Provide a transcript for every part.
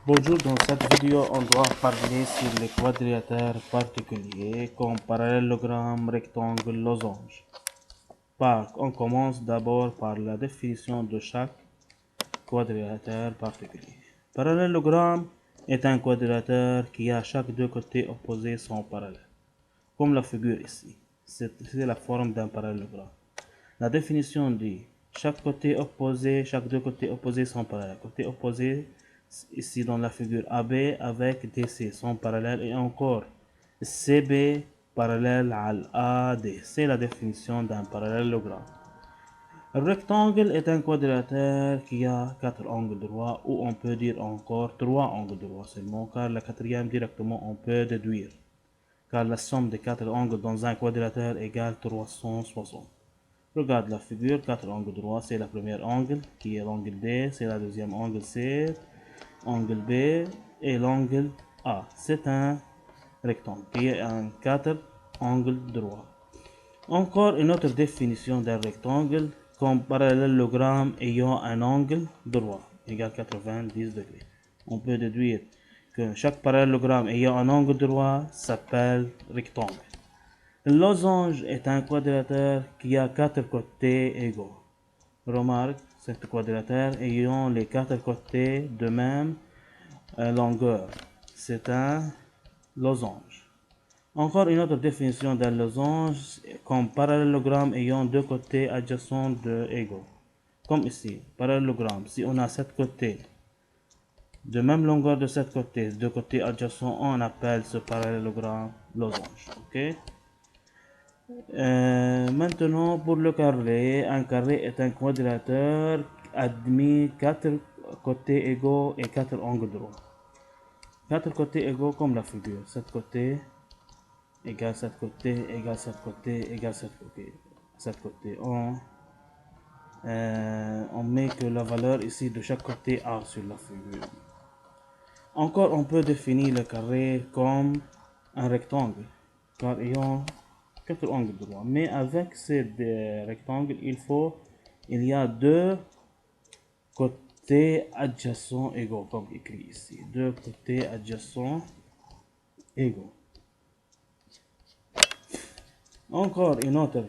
Bonjour, dans cette vidéo, on doit parler sur les quadrilatères particuliers comme parallélogramme, rectangle, losange. On commence d'abord par la définition de chaque quadrilatère particulier. Parallélogramme est un quadrilatère qui a chaque deux côtés opposés sont parallèles, comme la figure ici. C'est la forme d'un parallélogramme. La définition dit chaque deux côtés opposés sont parallèles. Côté opposé, ici dans la figure AB avec DC sont parallèles et encore CB parallèle à AD. C'est la définition d'un parallélogramme. Un rectangle est un quadrilatère qui a quatre angles droits ou on peut dire encore trois angles droits seulement car la quatrième directement on peut déduire car la somme des quatre angles dans un quadrilatère égale 360. Regarde la figure, quatre angles droits, c'est le premier angle qui est l'angle D, c'est la deuxième angle C, angle B et l'angle A. C'est un rectangle qui est un quatre angles droits. Encore une autre définition d'un rectangle comme parallélogramme ayant un angle droit égal 90 degrés. On peut déduire que chaque parallélogramme ayant un angle droit s'appelle rectangle. Le losange est un quadrilatère qui a quatre côtés égaux. Remarque, cet quadrilatère ayant les quatre côtés de même longueur. C'est un losange. Encore une autre définition d'un losange comme parallélogramme ayant deux côtés adjacents de égaux. Comme ici, parallélogramme, si on a sept côtés de même longueur de sept côtés, deux côtés adjacents, on appelle ce parallélogramme losange. Ok? Maintenant, pour le carré, un carré est un quadrilatère admis quatre côtés égaux et quatre angles droits. Quatre côtés égaux comme la figure. 7 côtés égale 7 côtés égale 7 côtés égale 7 côtés. 7 côtés. On met que la valeur ici de chaque côté A sur la figure. Encore, on peut définir le carré comme un rectangle, car ayant quatre angles droits. Mais avec ces rectangles, il y a deux côtés adjacents égaux, comme écrit ici. Deux côtés adjacents égaux. Encore une autre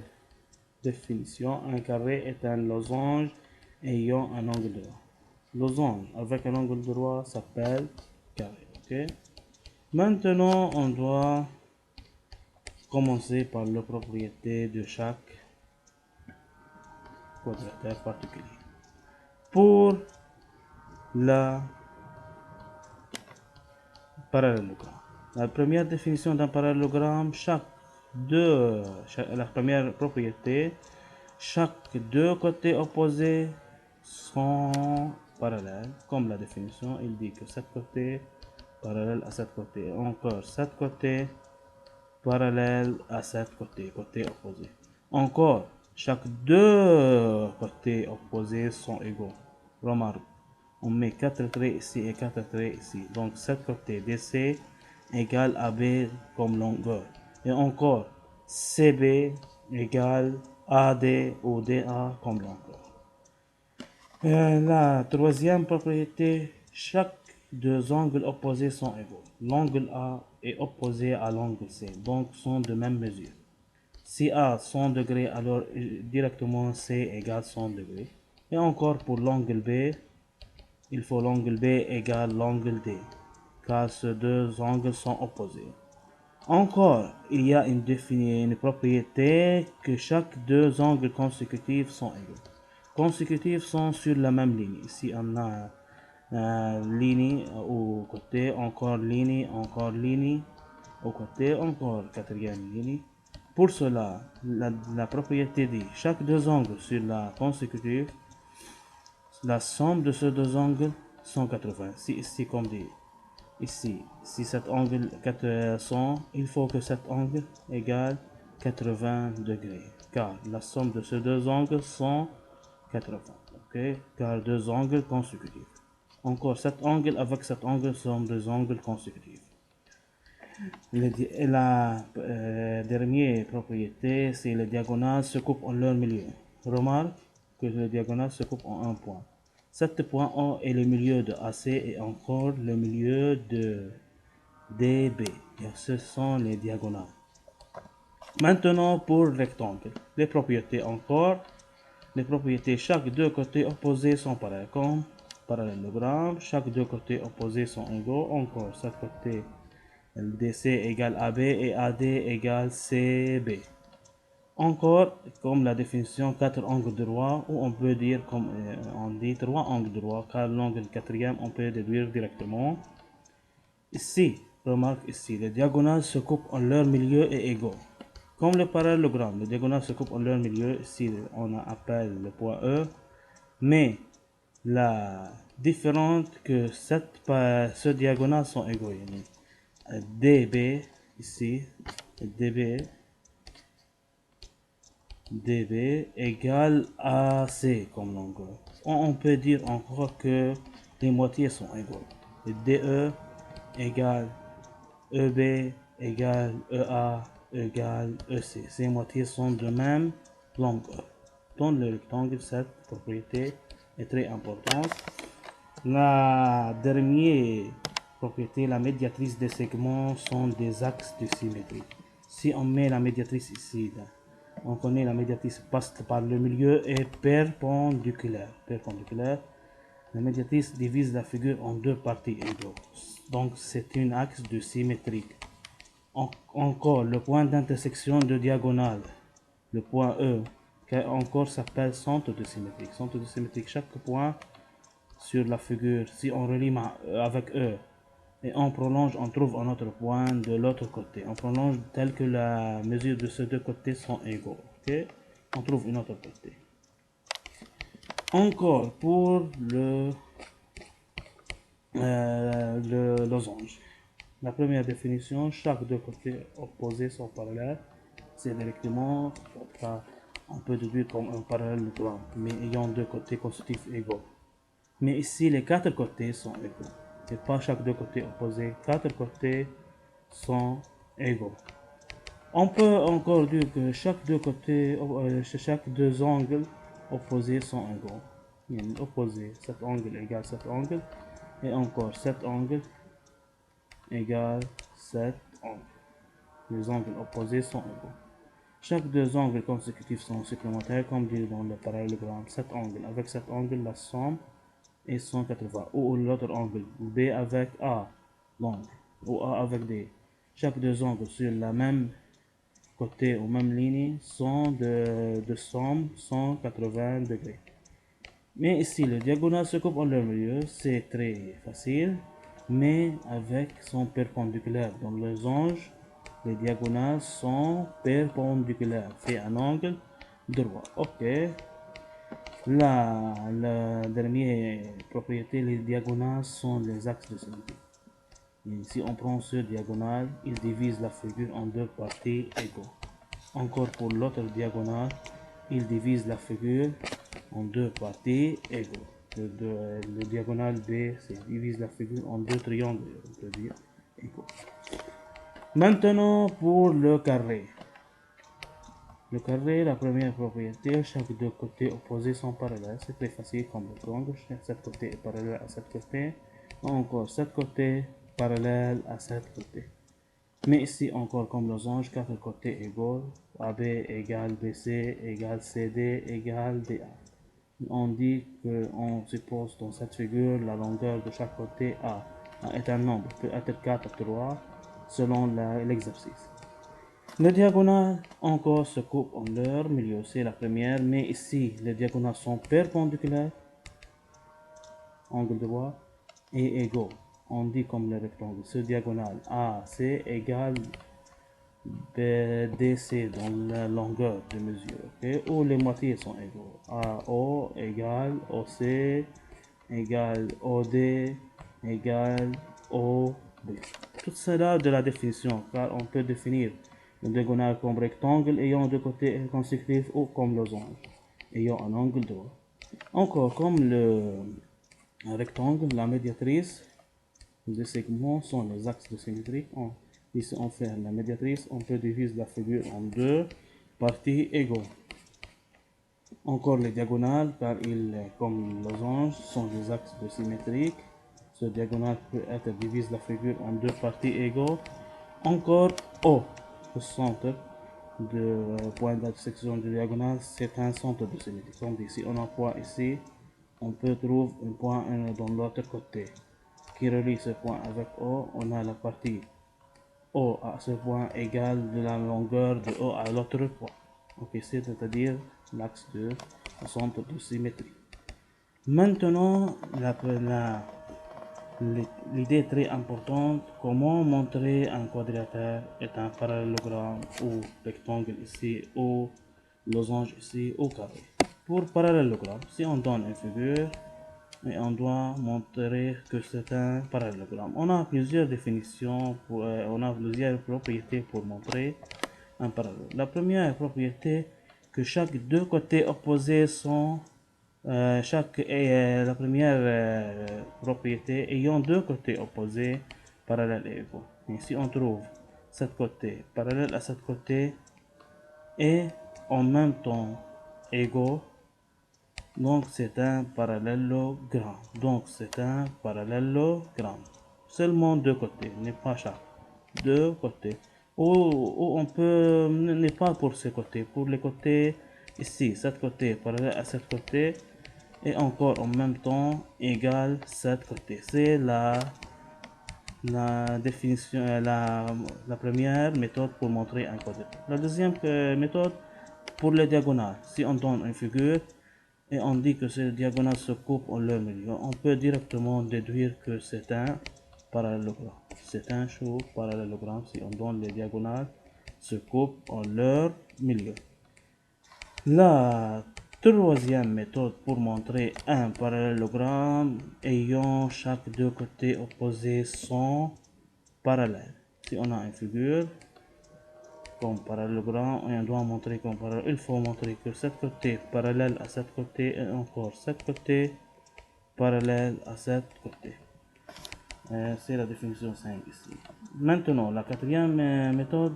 définition, un carré est un losange ayant un angle droit. Losange avec un angle droit s'appelle carré. Ok. Maintenant, on doit commencer par les propriétés de chaque quadrilatère particulier. Pour la parallélogramme. La première définition d'un parallélogramme, la première propriété, chaque deux côtés opposés sont parallèles. Comme la définition, il dit que 7 côtés parallèles à 7 côtés. Encore 7 côtés parallèles à 7 côtés, côtés opposés. Encore, chaque deux côtés opposés sont égaux. Remarque, on met 4 traits ici et 4 traits ici. Donc 7 côtés DC égale AB comme longueur. Et encore, CB égale AD ou DA comme longueur. La troisième propriété, chaque deux angles opposés sont égaux. L'angle A est opposé à l'angle C, donc sont de même mesure. Si A 100 degrés, alors directement C égale 100 degrés. Et encore pour l'angle B, il faut l'angle B égale l'angle D, car ces deux angles sont opposés. Encore, il y a une propriété que chaque deux angles consécutifs sont égaux. Consécutifs sont sur la même ligne. Ici, on a ligne au côté, encore ligne au côté, encore quatrième ligne. Pour cela, la propriété dit chaque deux angles sur la consécutive, la somme de ces deux angles 180. Ici, comme dit, ici, si cet angle 400, il faut que cet angle égale 80 degrés, car la somme de ces deux angles sont 80, ok, car deux angles consécutifs. Encore cet angle avec cet angle sont deux angles consécutifs. La dernière propriété, c'est les diagonales se coupent en leur milieu. Remarque que les diagonales se coupent en un point. Cet point O est le milieu de AC et encore le milieu de DB. Et ce sont les diagonales. Maintenant pour le rectangle. Les propriétés encore. Les propriétés, chaque deux côtés opposés sont pareils. Comme parallélogramme, chaque deux côtés opposés sont égaux. Encore, chaque côté DC égale AB et AD égale CB. Encore, comme la définition 4 angles droits, ou on peut dire, comme on dit, 3 angles droits, car l'angle quatrième, on peut déduire directement. Ici, remarque ici, les diagonales se coupent en leur milieu et égaux. Comme le parallélogramme, les diagonales se coupent en leur milieu, ici on appelle le point E, mais la différence que ce diagonales sont égaux. DB, ici, DB égale AC comme longueur. On peut dire encore que les moitiés sont égaux. DE égale EB égale EA égale EC. Ces moitiés sont de même longueur. Dans le rectangle, cette propriété est très importante. La dernière propriété, la médiatrice des segments sont des axes de symétrie. Si on met la médiatrice ici, on connaît la médiatrice passe par le milieu et perpendiculaire. La médiatrice divise la figure en deux parties égaux. Donc c'est un axe de symétrie. Encore, le point d'intersection de diagonale, le point E, qui encore s'appelle centre de symétrie. Centre de symétrie, chaque point sur la figure, si on relie avec E et on prolonge, on trouve un autre point de l'autre côté. On prolonge tel que la mesure de ces deux côtés sont égaux. Okay? On trouve une autre côté. Encore pour le losange. La première définition, chaque deux côtés opposés sont parallèles. C'est directement, on peut déduire comme un parallélogramme, mais ayant deux côtés constitutifs égaux. Mais ici, les quatre côtés sont égaux. Et pas chaque deux côtés opposés. Quatre côtés sont égaux. On peut encore dire que chaque deux angles opposés sont égaux. Opposés, cet angle égale cet angle. Et encore cet angle égale cet angle. Les angles opposés sont égaux. Chaque deux angles consécutifs sont supplémentaires, comme dit dans le parallélogramme. Cet angle avec cet angle, la somme est 180. Ou l'autre angle, B avec A, donc, ou A avec D. Chaque deux angles sur la même côté ou même ligne sont de somme 180 degrés. Mais ici, le diagonale se coupe en leur milieu, c'est très facile, mais avec son perpendiculaire. Dans les losange, les diagonales sont perpendiculaires, fait un angle droit. Ok. La dernière propriété, les diagonales sont les axes de symétrie. Et si on prend ce diagonale, il divise la figure en deux parties égaux. Encore pour l'autre diagonale, il divise la figure en deux parties égaux. Le diagonale B divise la figure en deux triangles, on peut dire, égaux. Maintenant pour le carré. Le carré, la première propriété, chaque deux côtés opposés sont parallèles. C'est très facile comme le triangle. Cet côté est parallèle à cet côté. Encore cet côté parallèle à cet côté. Mais ici encore comme losange, quatre côtés égaux. AB égale BC égale CD égale DA. On dit qu'on suppose dans cette figure la longueur de chaque côté A est un nombre, peut être 4 ou 3 selon l'exercice. Les diagonales encore se coupent en leur milieu, c'est la première, mais ici les diagonales sont perpendiculaires, angle droit, et égaux. On dit comme le rectangle, ce diagonale AC égale BDC dans la longueur de mesure, okay? Où les moitiés sont égaux. AO égale OC égale OD égale OB. Tout cela de la définition, car on peut définir le diagonale comme rectangle ayant deux côtés consécutifs ou comme losange ayant un angle droit. Encore comme le rectangle, la médiatrice des segments sont les axes de symétrie. Ici on fait la médiatrice, on peut diviser la figure en deux parties égaux. Encore les diagonales, car ils, comme losange, sont des axes de symétriques. Ce diagonale peut être divise la figure en deux parties égaux. Encore O, le centre de point d'intersection de diagonale, c'est un centre de symétrie. Comme ici, on a un point ici, on peut trouver un point dans l'autre côté qui relie ce point avec O. On a la partie O à ce point égale de la longueur de O à l'autre point. Ok, c'est-à-dire l'axe de centre de symétrie. Maintenant, l'idée très importante, comment montrer un quadrilatère est un parallélogramme ou rectangle ici, ou losange ici, ou carré. Pour parallélogramme, si on donne une figure, et on doit montrer que c'est un parallélogramme. On a plusieurs définitions, on a plusieurs propriétés pour montrer un parallélogramme. La première propriété, que chaque deux côtés opposés sont la première propriété ayant deux côtés opposés parallèles et égaux. Et si on trouve cet côté parallèle à cet côté et en même temps égaux, donc c'est un parallélogramme. Donc c'est un parallélogramme. Seulement deux côtés, n'est pas chaque. Deux côtés. Ou on peut, n'est pas pour ces côtés. Pour les côtés ici, cet côté parallèle à cet côté et encore en même temps égal cet côté. C'est la définition, la première méthode pour montrer un quadrilatère. La deuxième méthode pour les diagonales. Si on donne une figure et on dit que ces diagonales se coupent en leur milieu, on peut directement déduire que c'est un parallélogramme. C'est un parallélogramme si on donne les diagonales se coupent en leur milieu. La troisième méthode pour montrer un parallélogramme ayant chaque deux côtés opposés sont parallèles. Si on a une figure comme parallélogramme et on doit montrer comme parallèle, il faut montrer que cet côté parallèle à cet côté et encore cet côté parallèle à cet côté. C'est la définition 5 ici. Maintenant, la quatrième méthode,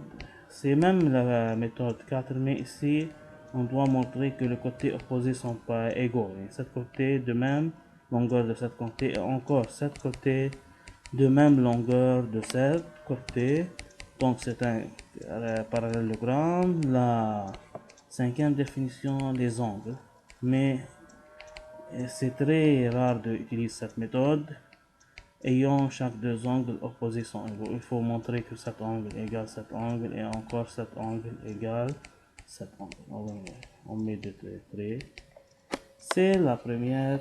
c'est même la méthode 4, mais ici, on doit montrer que les côtés opposés sont pas égaux. Et cet côté de même longueur de cet côté et encore cet côté de même longueur de cet côté. Donc c'est un parallélogramme. La cinquième définition, les angles. Mais c'est très rare d'utiliser cette méthode. Ayant chaque deux angles opposés sont égaux. Il faut montrer que cet angle égale cet angle et encore cet angle égale cet angle. On met deux traits. C'est la première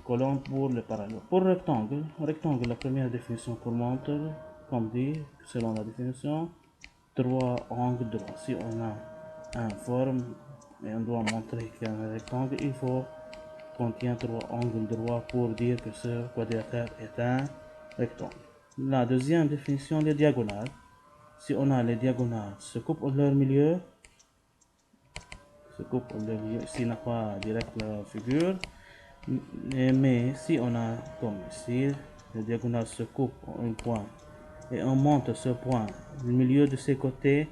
colonne pour le parallèle. Pour rectangle, la première définition pour montrer, comme dit, selon la définition, trois angles droits. Si on a une forme et on doit montrer qu'un rectangle, il faut contient trois angles droits pour dire que ce quadrilatère est un rectangle. La deuxième définition, les diagonales. Si on a les diagonales se coupent en leur milieu, ici n'a pas direct la figure, mais si on a comme ici, les diagonales se coupent en un point et on monte ce point, le milieu de ses côtés,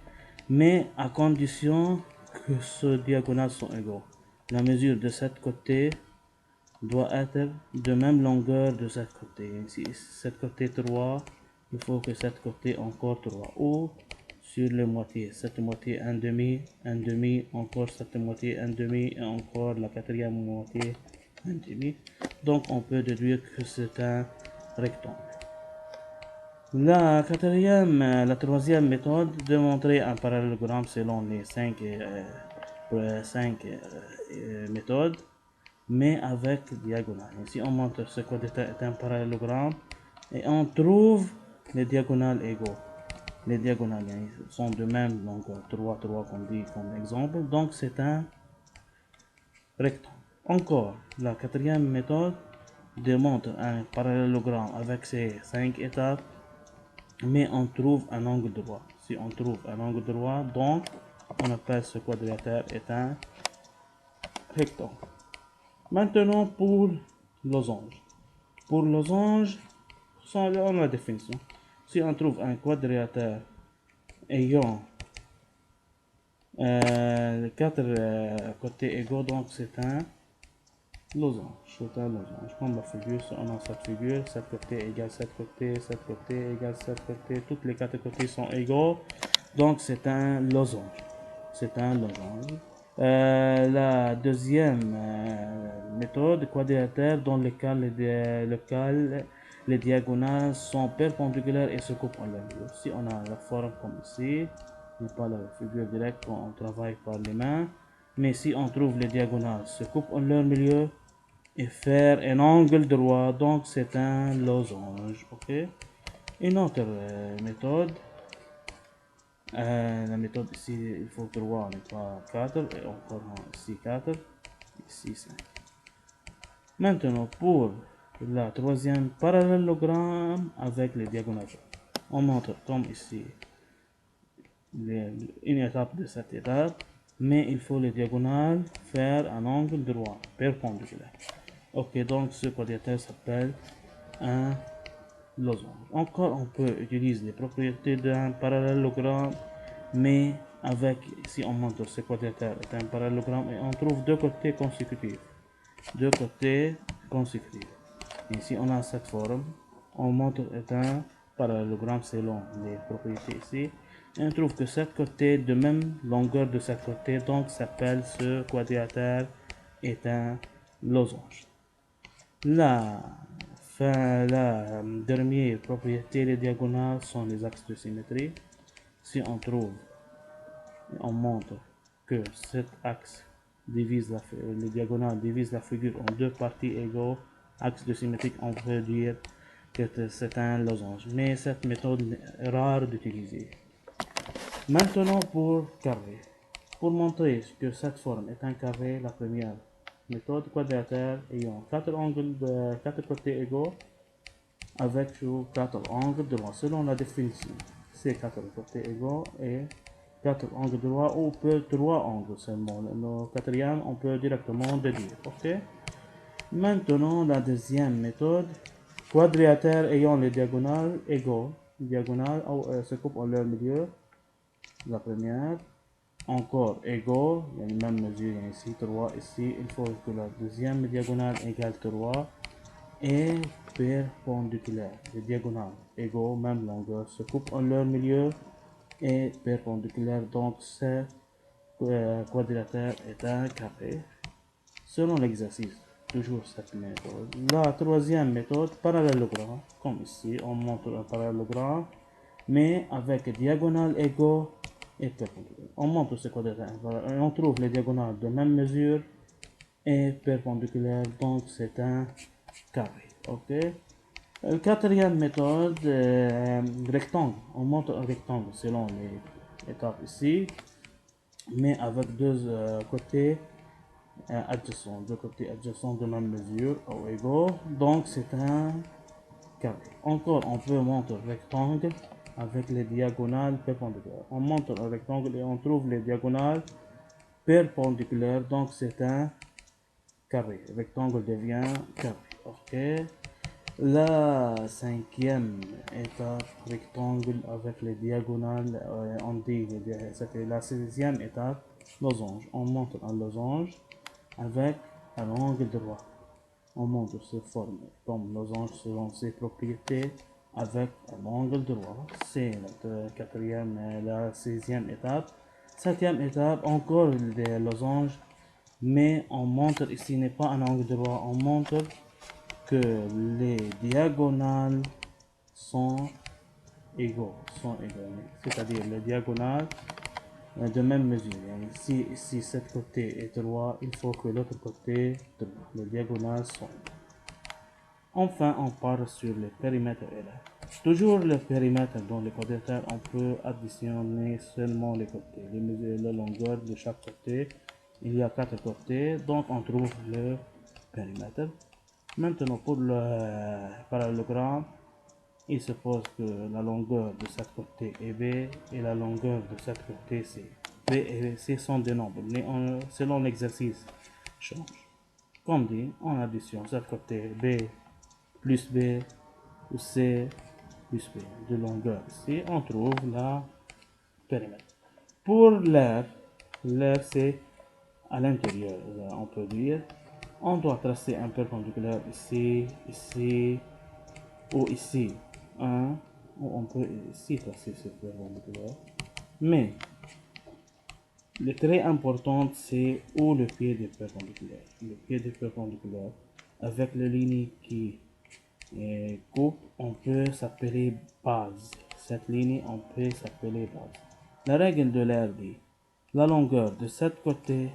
mais à condition que ces diagonales sont égaux. La mesure de cet côté doit être de même longueur de cet côté. Si cet côté 3, il faut que cet côté encore 3. Ou sur les moitiés, cette moitié un demi, encore cette moitié un demi, et encore la quatrième moitié un demi. Donc on peut déduire que c'est un rectangle. La troisième méthode de montrer un parallélogramme selon les cinq méthodes, mais avec diagonale. Ici, on montre ce quadrilatère est un parallélogramme et on trouve les diagonales égaux. Les diagonales sont de même longueur, 3, 3 comme dit comme exemple, donc c'est un rectangle. Encore, la quatrième méthode démontre un parallélogramme avec ses 5 étapes, mais on trouve un angle droit. Si on trouve un angle droit, donc on appelle ce quadrilatère est un rectangle. Maintenant pour losange. Pour losange, on a la définition. Si on trouve un quadrilatère ayant Les quatre côtés égaux, donc c'est un losange. C'est un losange. Comme la figure, on a cette figure, 7 côtés égale 7 côtés, 7 côtés égale 7 côtés, toutes les quatre côtés sont égaux, donc c'est un losange. C'est un losange. La deuxième méthode, quadrilatère, dans lequel les diagonales sont perpendiculaires et se coupent en leur milieu. Si on a la forme comme ici, n'est pas la figure directe quand on travaille par les mains, mais si on trouve les diagonales se coupent en leur milieu et faire un angle droit, donc c'est un losange. Ok. Une autre méthode. La méthode ici, il faut 3, n'est pas 4, et encore ici 4, ici 5. Maintenant, pour la troisième parallélogramme avec les diagonales, on montre comme ici une étape de cette étape, mais il faut les diagonales faire un angle droit, perpendiculaire. Ok, donc ce quadrilatère s'appelle un losange. Encore, on peut utiliser les propriétés d'un parallélogramme, mais avec, si on montre ce quadrilatère est un parallélogramme et on trouve deux côtés consécutifs. Deux côtés consécutifs. Ici, on a cette forme. On montre est un parallélogramme selon les propriétés ici. Et on trouve que cette côté de même longueur de cette côté, donc s'appelle ce quadrilatère est un losange. La dernière propriété, les diagonales sont les axes de symétrie. Si on trouve, on montre que cet axe divise les diagonales divisent la figure en deux parties égaux, axe de symétrie, on peut dire que c'est un losange. Mais cette méthode est rare d'utiliser. Maintenant pour carré. Pour montrer que cette forme est un carré, la première méthode quadrilatère ayant quatre angles de quatre côtés égaux avec quatre angles droits selon la définition. C'est quatre côtés égaux et quatre angles droits ou peut trois angles seulement. Le quatrième, on peut directement déduire. Ok. Maintenant, la deuxième méthode, quadrilatère ayant les diagonales égaux, diagonales se coupent en leur milieu. La première, encore égaux, il y a les mêmes mesures ici, 3 ici. Il faut que la deuxième diagonale égale 3 et perpendiculaire. Les diagonales égaux, même longueur, se coupent en leur milieu et perpendiculaire. Donc, ce quadrilatère est un carré. Selon l'exercice, toujours cette méthode. La troisième méthode, parallélogramme. Comme ici, on montre un parallélogramme, mais avec diagonales égaux et perpendiculaires. On montre ce quadrilatère. On trouve les diagonales de même mesure et perpendiculaires, donc c'est un carré. Ok. Quatrième méthode, rectangle. On montre un rectangle selon les étapes ici, mais avec deux côtés adjacents, deux côtés adjacents de même mesure ou égaux, donc c'est un carré. Encore, on peut montrer un rectangle avec les diagonales perpendiculaires. On montre un rectangle et on trouve les diagonales perpendiculaires, donc c'est un carré. Le rectangle devient carré. Ok. La cinquième étape, rectangle avec les diagonales, on dit c'était la sixième étape, losange. On montre un losange avec un angle droit. On montre ses formes comme losange selon ses propriétés avec un angle droit. C'est la quatrième et la sixième étape. Septième étape, encore des losanges, mais on montre ici n'est pas un angle droit, on montre que les diagonales sont égaux, c'est-à-dire les diagonales de même mesure. Si ici cet côté est droit, il faut que l'autre côté droit. Les diagonales sont égaux. Enfin, on part sur le périmètre et là. Toujours le périmètre dans le quadrilatère, on peut additionner seulement les côtés, les mesures, la longueur de chaque côté. Il y a quatre côtés, donc on trouve le périmètre. Maintenant, pour le parallélogramme, il se pose que la longueur de cet côté est B et la longueur de cet côté c'est B et C sont des nombres, mais selon l'exercice change. Comme dit, on additionne cet côté B plus B ou C plus B de longueur ici, on trouve la périmètre. Pour l'air, L'air, c'est à l'intérieur, on peut dire. On doit tracer un perpendiculaire ici, ici, ou ici. Ou on peut ici tracer ce perpendiculaire. Mais le très important, c'est où le pied du perpendiculaire. Le pied du perpendiculaire, avec la ligne qui coupe, on peut s'appeler base. Cette ligne, on peut s'appeler base. La règle de l'air dit la longueur de cette côté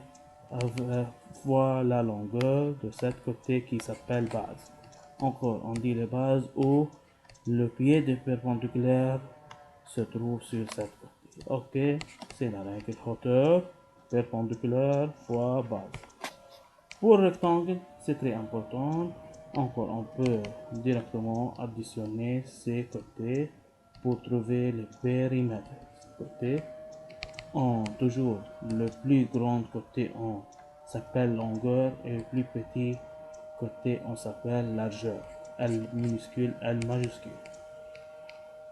fois la longueur de cette côté qui s'appelle base. Encore, on dit les bases où le pied du perpendiculaire se trouve sur cette côté. Ok, c'est la règle hauteur perpendiculaire fois base. Pour rectangle, c'est très important. Encore, on peut directement additionner ces côtés pour trouver le périmètre. Côté, toujours le plus grand côté on s'appelle longueur et le plus petit côté on s'appelle largeur. L minuscule, L majuscule.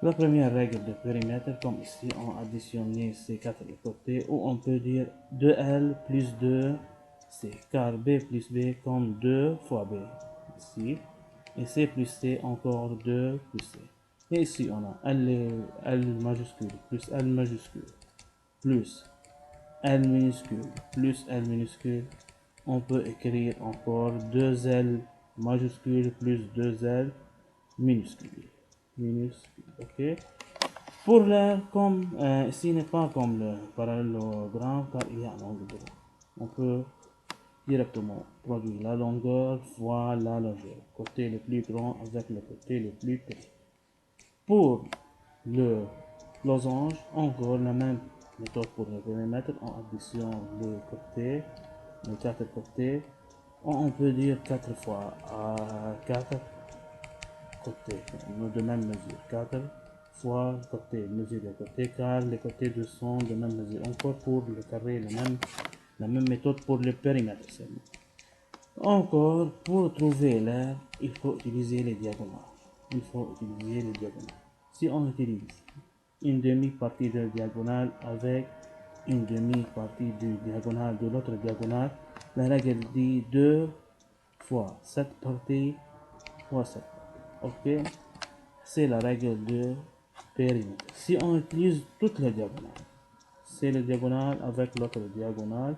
La première règle de périmètre, comme ici, on additionne ces quatre côtés, où on peut dire 2L plus 2C, car B plus B comme 2 fois B, ici, et C plus C encore 2 plus C. Et ici, on a L majuscule plus L majuscule plus L minuscule plus L minuscule. On peut écrire encore 2L majuscule plus 2L minuscule. Ok. Pour l'air, comme ici n'est pas comme le parallélogramme car il y a un angle droit. On peut directement produire la longueur fois la largeur. Côté le plus grand avec le côté le plus petit. Pour le losange, encore la même méthode pour le périmètre. On additionne les côtés, les quatre côtés. On peut dire 4 fois à 4 côtés de même mesure. 4 fois côté, mesure de côté, car les côtés de sont de même mesure. Encore pour le carré, la même méthode pour le périmètre seulement. Encore, pour trouver l'air, il faut utiliser les diagonales. Si on utilise une demi-partie de diagonale avec une demi-partie de diagonale de l'autre diagonale, la règle dit 2 fois cette partie fois cette partie. Ok, c'est la règle de périmètre. Si on utilise toutes les diagonales, c'est le diagonale avec l'autre diagonale,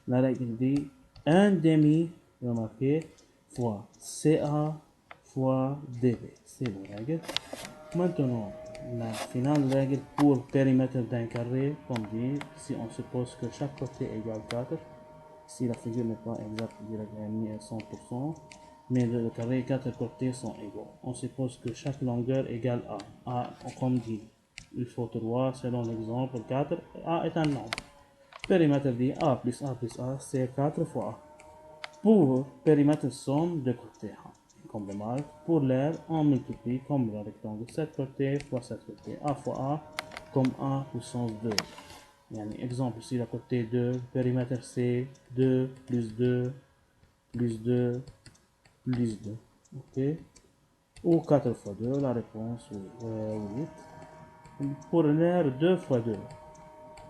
la règle dit 1 demi, remarquez, fois CA fois DB. C'est la règle. Maintenant, la finale règle pour périmètre d'un carré, comme dit, si on suppose que chaque côté égale 4, si la figure n'est pas exacte, je dirais à 100%, mais le carré 4 côtés sont égaux. On suppose que chaque longueur égale A. A, comme dit, il faut 3 selon l'exemple 4. A est un nombre. Périmètre dit A plus A plus A, c'est 4 fois A. Pour périmètre somme de côtés, comme le marque, pour l'air, on multiplie comme le rectangle 7 côtés fois 7 côtés. A fois A comme A puissance 2. Exemple ici, la côté 2, périmètre c'est 2 plus 2 plus 2 plus 2. Ok. Ou 4 fois 2, la réponse oui, 8. Pour l'air, 2 fois 2.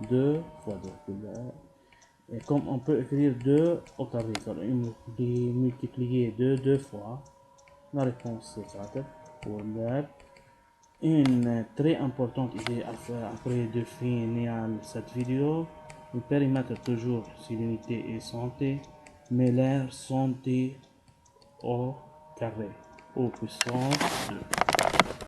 2 fois 2. Et comme on peut écrire 2 au carré, multiplier 2 deux fois, la réponse c'est 4 pour l'air. Une très importante idée à faire après de finir cette vidéo, le périmètre toujours si l'unité est santé, mais l'air santé au carré, au puissance 2.